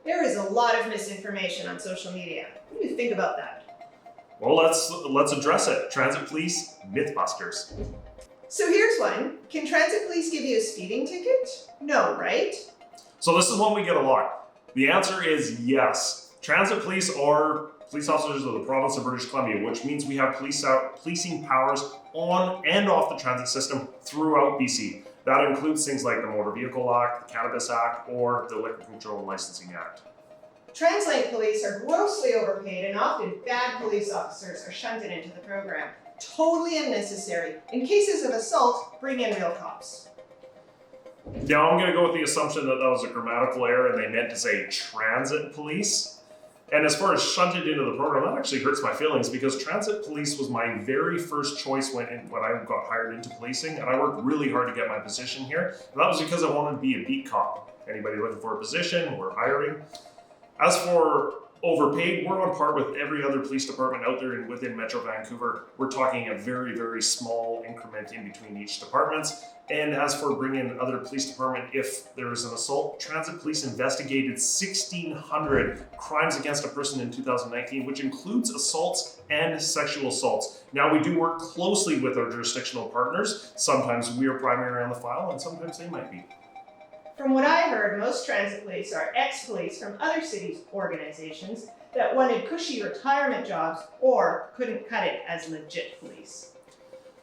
There is a lot of misinformation on social media. What do you think about that? Well, let's address it. Transit police, Mythbusters. So here's one. Can transit police give you a speeding ticket? No, right? So this is one we get a lot. The answer is yes. Transit police are police officers of the province of British Columbia, which means we have policing powers on and off the transit system throughout BC. That includes things like the Motor Vehicle Act, the Cannabis Act, or the Liquor Control and Licensing Act. Translate police are grossly overpaid and often bad police officers are shunted into the program. Totally unnecessary. In cases of assault, bring in real cops. Now I'm going to go with the assumption that was a grammatical error and they meant to say transit police. And as far as shunted into the program, that actually hurts my feelings because transit police was my very first choice when I got hired into policing, and I worked really hard to get my position here. And that was because I wanted to be a beat cop. Anybody looking for a position, we're hiring. As for overpaid, we're on par with every other police department out there and within Metro Vancouver. We're talking a very, very small increment in between each departments. And as for bringing in other police department, if there is an assault, transit police investigated 1,600 crimes against a person in 2019, which includes assaults and sexual assaults. Now, we do work closely with our jurisdictional partners. Sometimes we are primary on the file, and sometimes they might be. From what I heard, most transit police are ex-police from other cities' organizations that wanted cushy retirement jobs or couldn't cut it as legit police.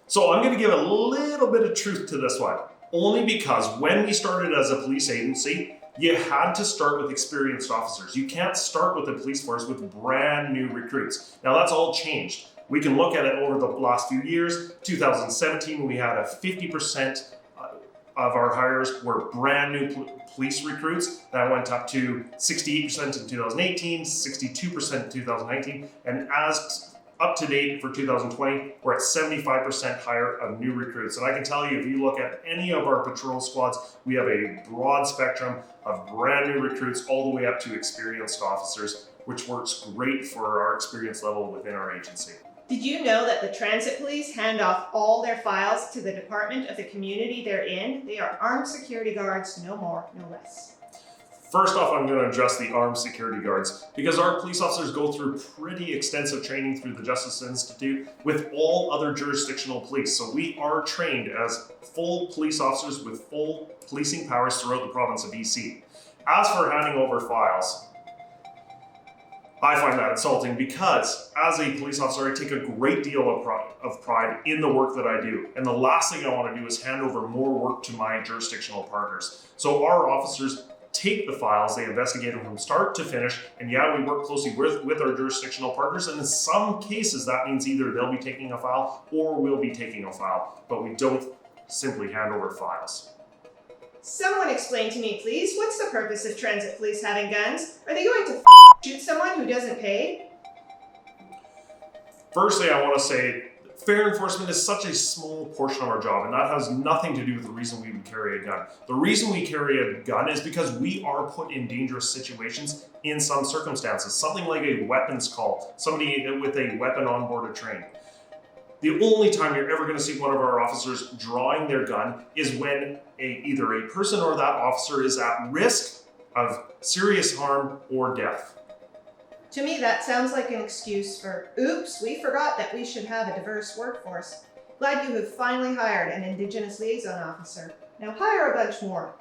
So I'm going to give a little bit of truth to this one, only because when we started as a police agency, you had to start with experienced officers. You can't start with the police force with brand new recruits. Now that's all changed. We can look at it over the last few years. 2017, we had a 50% of our hires were brand new police recruits. That went up to 68% in 2018, 62% in 2019, and as up to date for 2020, we're at 75% hire of new recruits. And I can tell you, if you look at any of our patrol squads, we have a broad spectrum of brand new recruits all the way up to experienced officers, which works great for our experience level within our agency. Did you know that the transit police hand off all their files to the department of the community they're in? They are armed security guards, no more, no less. First off, I'm going to address the armed security guards because our police officers go through pretty extensive training through the Justice Institute with all other jurisdictional police. So we are trained as full police officers with full policing powers throughout the province of BC. As for handing over files, I find that insulting because as a police officer, I take a great deal of pride in the work that I do. And the last thing I want to do is hand over more work to my jurisdictional partners. So our officers take the files, they investigate them from start to finish, and yeah, we work closely with our jurisdictional partners, and in some cases that means either they'll be taking a file or we'll be taking a file, but we don't simply hand over files. Someone explain to me, please, what's the purpose of transit police having guns? Are they going to shoot someone who doesn't pay? Firstly, I want to say fair enforcement is such a small portion of our job, and that has nothing to do with the reason we would carry a gun. The reason we carry a gun is because we are put in dangerous situations in some circumstances. Something like a weapons call, somebody with a weapon on board a train. The only time you're ever going to see one of our officers drawing their gun is when either a person or that officer is at risk of serious harm or death. To me, that sounds like an excuse for, oops, we forgot that we should have a diverse workforce. Glad you have finally hired an Indigenous liaison officer. Now hire a bunch more.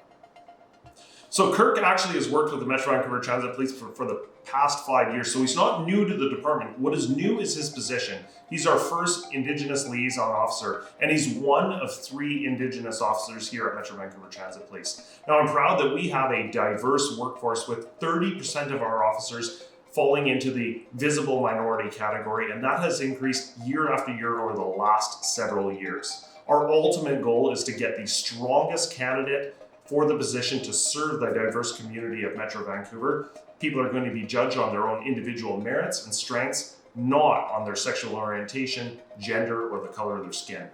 So Kirk actually has worked with the Metro Vancouver Transit Police for the past 5 years, so he's not new to the department. What is new is his position. He's our first Indigenous liaison officer, and he's one of 3 Indigenous officers here at Metro Vancouver Transit Police. Now I'm proud that we have a diverse workforce with 30% of our officers falling into the visible minority category, and that has increased year after year over the last several years. Our ultimate goal is to get the strongest candidate for the position to serve the diverse community of Metro Vancouver. People are going to be judged on their own individual merits and strengths, not on their sexual orientation, gender, or the color of their skin.